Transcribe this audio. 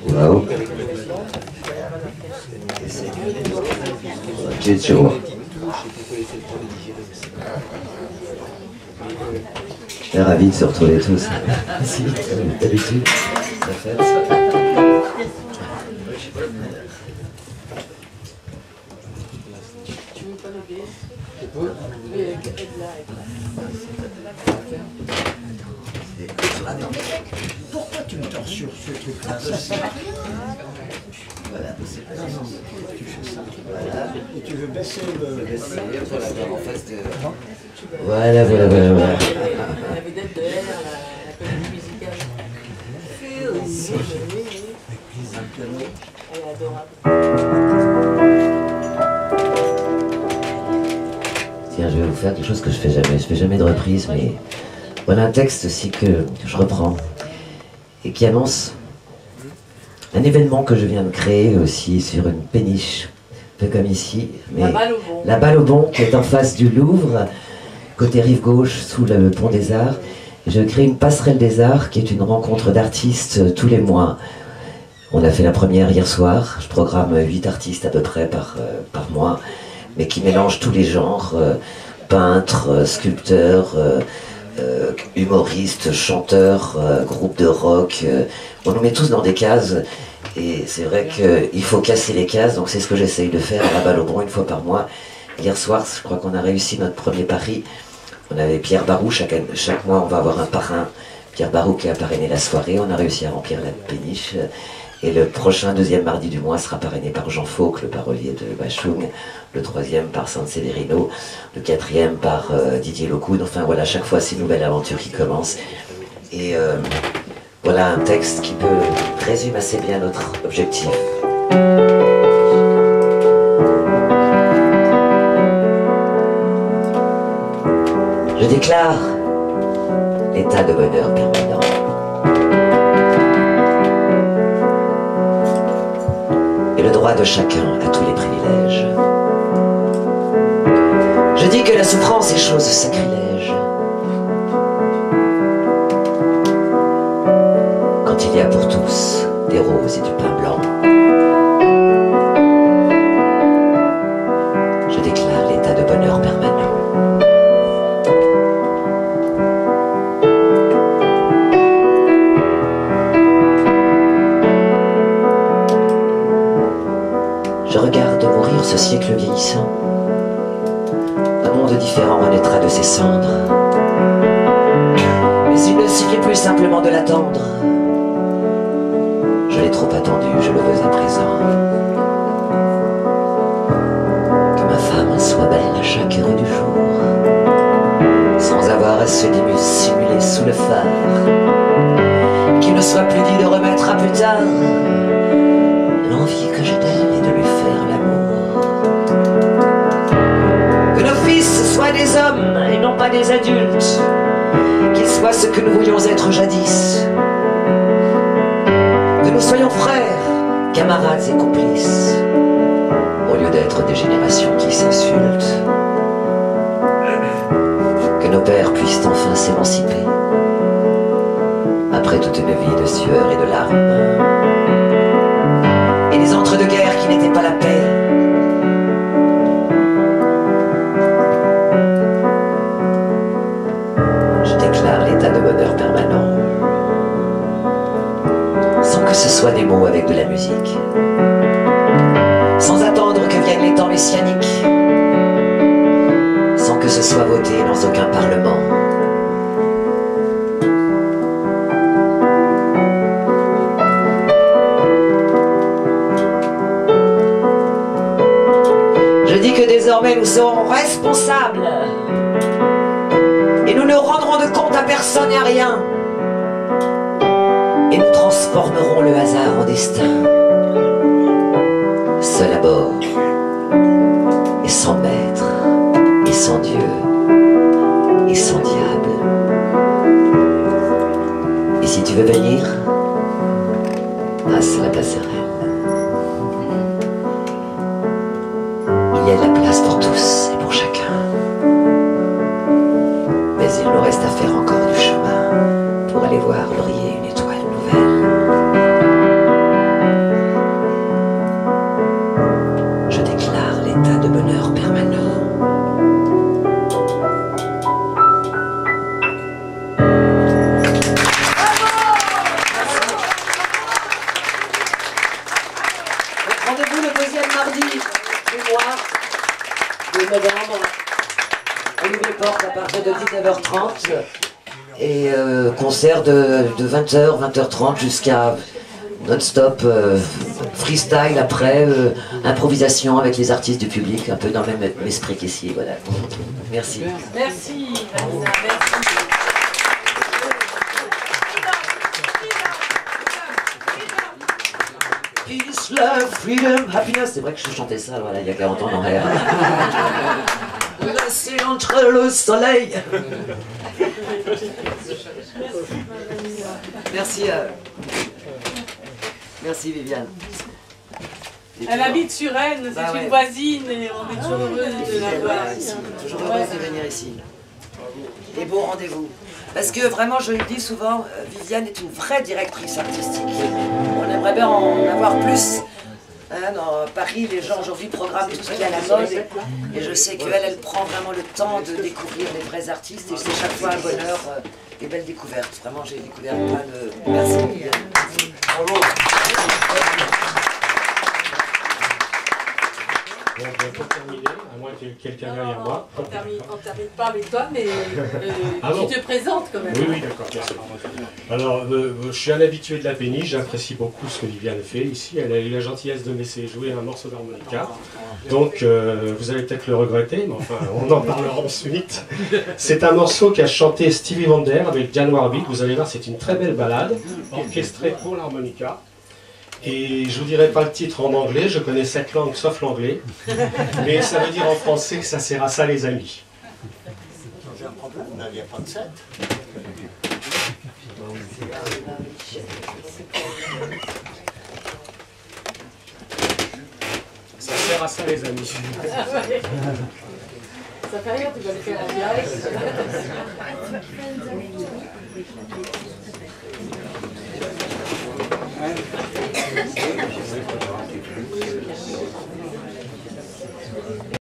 Wow. Ciao. Je suis ravi de se retrouver tous. Si, comme d'habitude, ça fait. Pourquoi tu me tords sur ce truc-là? Voilà, Tu fais ça. Voilà. Et tu veux baisser le... Voilà. La vedette de R, la comédie musicale. Elle est adorable. Tiens, je vais vous faire quelque chose que je fais jamais. Je fais jamais de reprise, mais voilà un texte aussi que je reprends et qui annonce un événement que je viens de créer aussi sur une péniche, un peu comme ici. Mais la Balle au Bon, qui est en face du Louvre, côté rive gauche, sous le pont des Arts. Et je crée une passerelle des arts qui est une rencontre d'artistes tous les mois. On a fait la première hier soir. Je programme 8 artistes à peu près par mois, mais qui mélangent tous les genres, peintres, sculpteurs, humoristes, chanteurs, groupes de rock. On nous met tous dans des cases, et c'est vrai qu'il faut casser les cases, donc c'est ce que j'essaye de faire à la Balle au Bon une fois par mois. Hier soir, je crois qu'on a réussi notre premier pari. On avait Pierre Barou, chaque mois on va avoir un parrain. Pierre Barou qui a parrainé la soirée, on a réussi à remplir la péniche. Et le prochain deuxième mardi du mois sera parrainé par Jean Fauque, le parolier de Bachung, le troisième par San Severino, le quatrième par Didier Locoud. Enfin voilà, chaque fois c'est une nouvelle aventure qui commence. Et voilà un texte qui résume assez bien notre objectif. Je déclare l'état de bonheur permanent. Et le droit de chacun à tous les privilèges. Je dis que la souffrance est chose sacrilège. Quand il y a pour tous des roses et du pain blanc. Je déclare l'état de bonheur permanent. Je regarde mourir ce siècle vieillissant. Un monde différent renaîtra de ses cendres. Mais il ne suffit plus simplement de l'attendre. Je l'ai trop attendu, je le veux à présent. Que ma femme soit belle à chaque heure du jour, sans avoir à se dissimuler sous le phare. Qu'il ne soit plus dit de remettre à plus tard l'envie que j'ai d'elle et de lui faire l'amour. Que nos fils soient des hommes et non pas des adultes, qu'ils soient ce que nous voulions être jadis. Que nous soyons frères, camarades et complices, au lieu d'être des générations qui s'insultent. Que nos pères puissent enfin s'émanciper, après toute une vie de sueur et de larmes. Et des entre-deux-guerres qui n'étaient pas la paix. Je déclare l'état de bonheur permanent, sans que ce soit des mots avec de la musique, sans attendre que viennent les temps messianiques, sans que ce soit voté dans aucun parlement. Je dis que désormais nous serons responsables et nous ne rendrons de compte à personne et à rien. Et nous transformerons le hasard en destin. Seul à bord et sans maître et sans Dieu et sans diable. Et si tu veux venir, passe la passerelle. Il y a de la place pour tous et pour chacun. Mais il nous reste à faire encore du chemin pour aller voir briller une étoile nouvelle. 19h30 et concert de 20h, 20h30 jusqu'à non-stop, freestyle après, improvisation avec les artistes du public, un peu dans le même esprit qu'ici, voilà. Merci. Merci, Vanessa, merci. Peace, love, freedom, happiness. C'est vrai que je chantais ça, voilà, il y a 40 ans en arrière. C'est entre le soleil. Merci. Merci Viviane. Elle habite sur Rennes, c'est ouais. une voisine et on est toujours heureux de la voir. Toujours heureuse de venir ici. Et bon rendez-vous. Parce que vraiment, je le dis souvent, Viviane est une vraie directrice artistique. On aimerait bien en avoir plus. Hein, dans Paris, les gens aujourd'hui programment tout ce qui est à la mode. Et je sais qu'elle, elle prend vraiment le temps de découvrir les vrais artistes. Et c'est chaque fois un bonheur et belle découverte. Vraiment, j'ai découvert plein de... Merci Viviane. Bravo. On va bientôt terminer, à moins qu'il y ait quelqu'un derrière moi. On termine pas avec toi, mais Ah bon. tu te présentes quand même. Oui, oui, d'accord, merci. Alors, je suis un habitué de la péniche, j'apprécie beaucoup ce que Viviane fait ici. Elle a eu la gentillesse de me laisser jouer un morceau d'harmonica. Donc, vous allez peut-être le regretter, mais enfin, on en parlera ensuite. C'est un morceau qu'a chanté Stevie Wonder avec Diane Warwick. Vous allez voir, c'est une très belle ballade, orchestrée pour l'harmonica. Et je vous dirai pas le titre en anglais, je connais 7 langues sauf l'anglais, mais ça veut dire en français que ça sert à ça les amis. J'ai un problème, il n'y a pas de 7. Ça sert à ça les amis. Ça fait rien, tu vas le faire en direct.